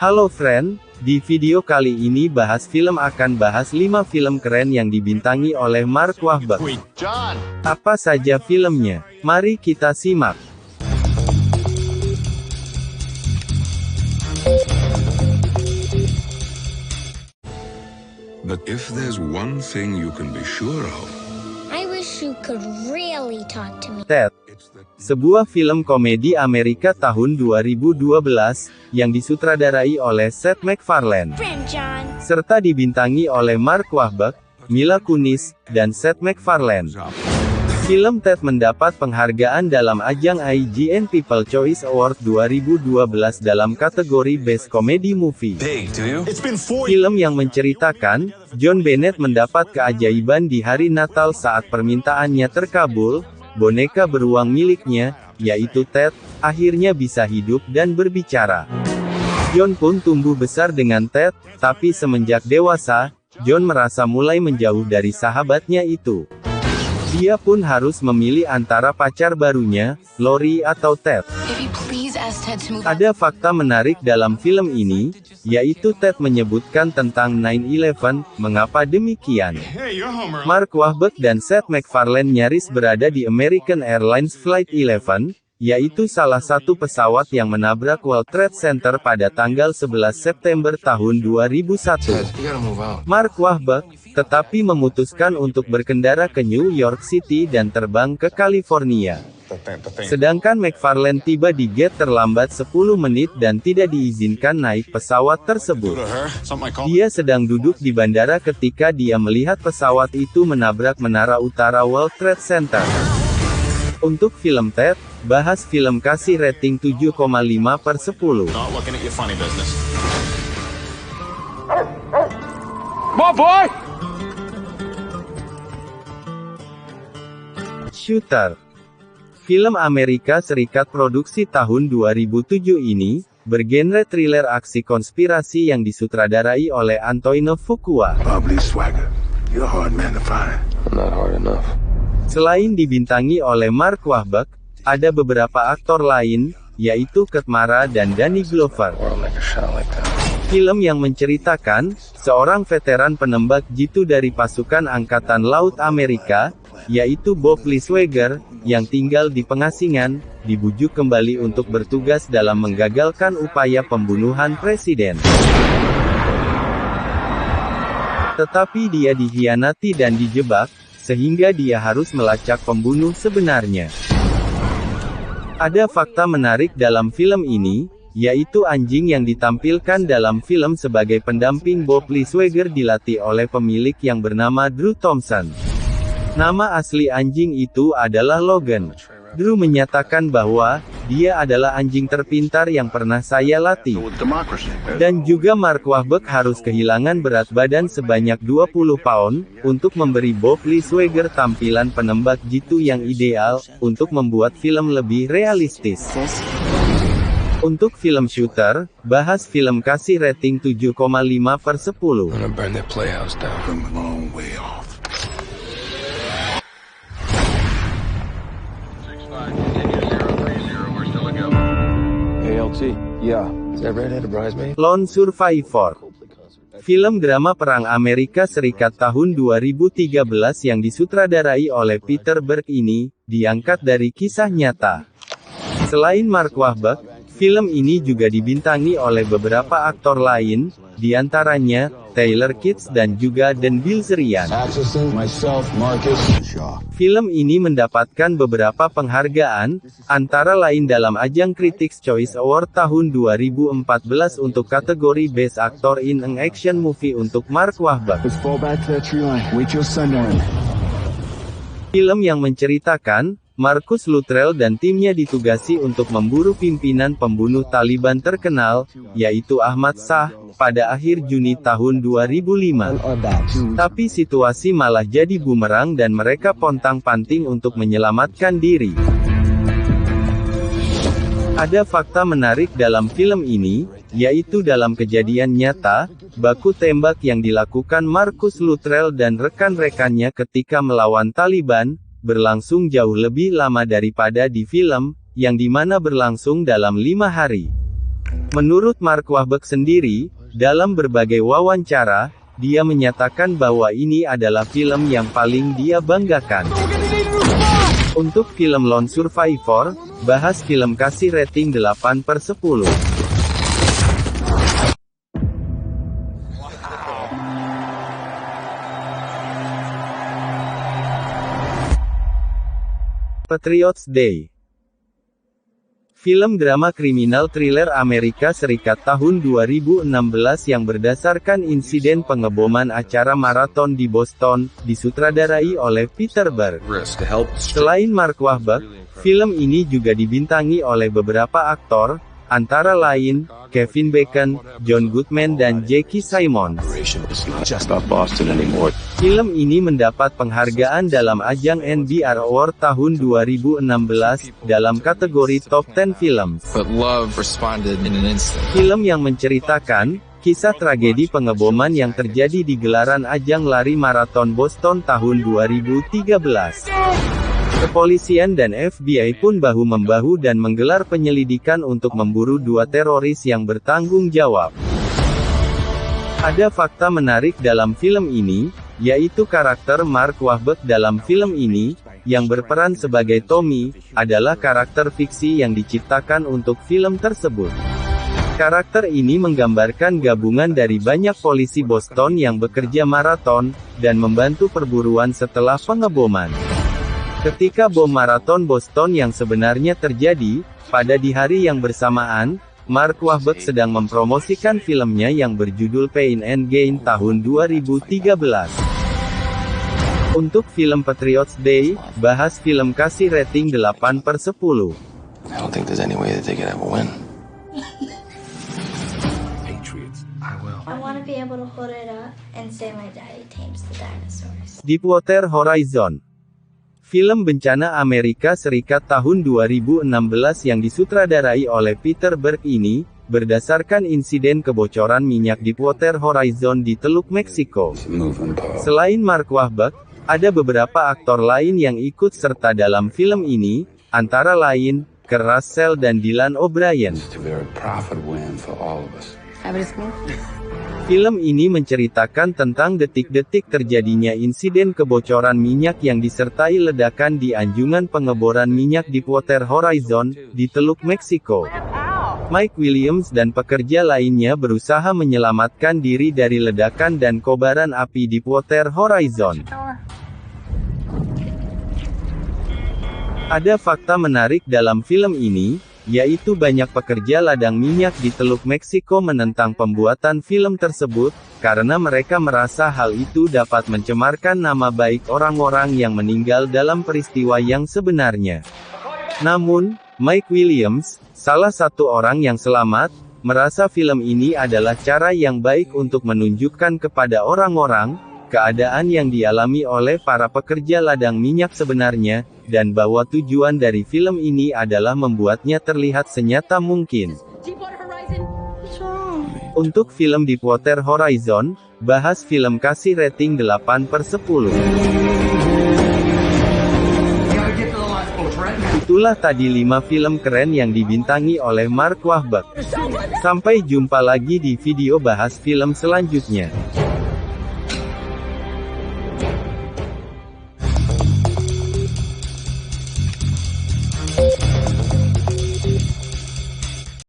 Halo friend, di video kali ini akan bahas 5 film keren yang dibintangi oleh Mark Wahlberg. Apa saja filmnya? Mari kita simak. But if there's one thing you can be sure of, I wish you could really talk to me. Ted, sebuah film komedi Amerika tahun 2012, yang disutradarai oleh Seth MacFarlane, serta dibintangi oleh Mark Wahlberg, Mila Kunis, dan Seth MacFarlane. Film Ted mendapat penghargaan dalam ajang IGN People Choice Award 2012 dalam kategori Best Comedy Movie. Film yang menceritakan, John Bennett mendapat keajaiban di hari Natal saat permintaannya terkabul, boneka beruang miliknya, yaitu Ted, akhirnya bisa hidup dan berbicara. John pun tumbuh besar dengan Ted, tapi semenjak dewasa, John merasa mulai menjauh dari sahabatnya itu. Dia pun harus memilih antara pacar barunya, Lori atau Ted. Ada fakta menarik dalam film ini, yaitu Ted menyebutkan tentang 9/11, mengapa demikian? Mark Wahlberg dan Seth MacFarlane nyaris berada di American Airlines Flight 11, yaitu salah satu pesawat yang menabrak World Trade Center pada tanggal 11 September tahun 2001. Mark Wahlberg, tetapi memutuskan untuk berkendara ke New York City dan terbang ke California. Sedangkan MacFarlane tiba di gate terlambat 10 menit dan tidak diizinkan naik pesawat tersebut. Dia sedang duduk di bandara ketika dia melihat pesawat itu menabrak menara utara World Trade Center. Untuk film Ted, bahas film kasih rating 7,5/10. Shooter. Film Amerika Serikat produksi tahun 2007 ini, bergenre thriller aksi konspirasi yang disutradarai oleh Antoine Fuqua. Selain dibintangi oleh Mark Wahlberg, ada beberapa aktor lain, yaitu Kurt Mara dan Danny Glover. Film yang menceritakan, seorang veteran penembak jitu dari pasukan Angkatan Laut Amerika, yaitu Bob Liswager, yang tinggal di pengasingan, dibujuk kembali untuk bertugas dalam menggagalkan upaya pembunuhan presiden. Tetapi dia dikhianati dan dijebak, sehingga dia harus melacak pembunuh sebenarnya. Ada fakta menarik dalam film ini, yaitu anjing yang ditampilkan dalam film sebagai pendamping Bob Liswager dilatih oleh pemilik yang bernama Drew Thompson. Nama asli anjing itu adalah Logan. Drew menyatakan bahwa, dia adalah anjing terpintar yang pernah saya latih. Dan juga Mark Wahlberg harus kehilangan berat badan sebanyak 20 pound, untuk memberi Bob Liswager tampilan penembak jitu yang ideal, untuk membuat film lebih realistis. Untuk film Shooter, bahas film kasih rating 7,5/10. Lone Survivor. Film drama perang Amerika Serikat tahun 2013 yang disutradarai oleh Peter Berg ini, diangkat dari kisah nyata. Selain Mark Wahlberg, film ini juga dibintangi oleh beberapa aktor lain, diantaranya, Taylor Kitsch dan juga Dan Bilzerian. Film ini mendapatkan beberapa penghargaan, antara lain dalam ajang Critics' Choice Award tahun 2014 untuk kategori Best Actor in an Action Movie untuk Mark Wahlberg. Film yang menceritakan, Marcus Luttrell dan timnya ditugasi untuk memburu pimpinan pembunuh Taliban terkenal, yaitu Ahmad Shah, pada akhir Juni tahun 2005. Tapi situasi malah jadi bumerang dan mereka pontang-panting untuk menyelamatkan diri. Ada fakta menarik dalam film ini, yaitu dalam kejadian nyata, baku tembak yang dilakukan Marcus Luttrell dan rekan-rekannya ketika melawan Taliban, berlangsung jauh lebih lama daripada di film, yang dimana berlangsung dalam 5 hari. Menurut Mark Wahlberg sendiri, dalam berbagai wawancara, dia menyatakan bahwa ini adalah film yang paling dia banggakan. Untuk film Lone Survivor, bahas film kasih rating 8/10. Patriots Day. Film drama kriminal thriller Amerika Serikat tahun 2016 yang berdasarkan insiden pengeboman acara maraton di Boston, disutradarai oleh Peter Berg. Selain Mark Wahlberg, film ini juga dibintangi oleh beberapa aktor, antara lain, Kevin Bacon, John Goodman dan J.K. Simmons. Film ini mendapat penghargaan dalam ajang NBR Award tahun 2016, dalam kategori Top 10 Film. Film yang menceritakan kisah tragedi pengeboman yang terjadi di gelaran ajang lari maraton Boston tahun 2013. Kepolisian dan FBI pun bahu-membahu dan menggelar penyelidikan untuk memburu dua teroris yang bertanggung jawab. Ada fakta menarik dalam film ini, yaitu karakter Mark Wahlberg dalam film ini, yang berperan sebagai Tommy, adalah karakter fiksi yang diciptakan untuk film tersebut. Karakter ini menggambarkan gabungan dari banyak polisi Boston yang bekerja maraton, dan membantu perburuan setelah pengeboman. Ketika bom maraton Boston yang sebenarnya terjadi, pada di hari yang bersamaan, Mark Wahlberg sedang mempromosikan filmnya yang berjudul Pain and Gain tahun 2013. Untuk film Patriots Day, bahas film kasih rating 8/10. I want to be able to hold it up and say my daddy tames the dinosaurs. Deepwater Horizon. Film bencana Amerika Serikat tahun 2016 yang disutradarai oleh Peter Berg ini, berdasarkan insiden kebocoran minyak Deepwater Horizon di Teluk Meksiko. Selain Mark Wahlberg, ada beberapa aktor lain yang ikut serta dalam film ini, antara lain, Kurt Russell dan Dylan O'Brien. Film ini menceritakan tentang detik-detik terjadinya insiden kebocoran minyak yang disertai ledakan di anjungan pengeboran minyak Deepwater Horizon, di Teluk Meksiko. Mike Williams dan pekerja lainnya berusaha menyelamatkan diri dari ledakan dan kobaran api Deepwater Horizon. Ada fakta menarik dalam film ini, yaitu banyak pekerja ladang minyak di Teluk Meksiko menentang pembuatan film tersebut, karena mereka merasa hal itu dapat mencemarkan nama baik orang-orang yang meninggal dalam peristiwa yang sebenarnya. Namun, Mike Williams, salah satu orang yang selamat, merasa film ini adalah cara yang baik untuk menunjukkan kepada orang-orang, keadaan yang dialami oleh para pekerja ladang minyak sebenarnya, dan bahwa tujuan dari film ini adalah membuatnya terlihat senyata mungkin. Untuk film Deepwater Horizon, bahas film kasih rating 8/10. Itulah tadi 5 film keren yang dibintangi oleh Mark Wahlberg. Sampai jumpa lagi di video bahas film selanjutnya.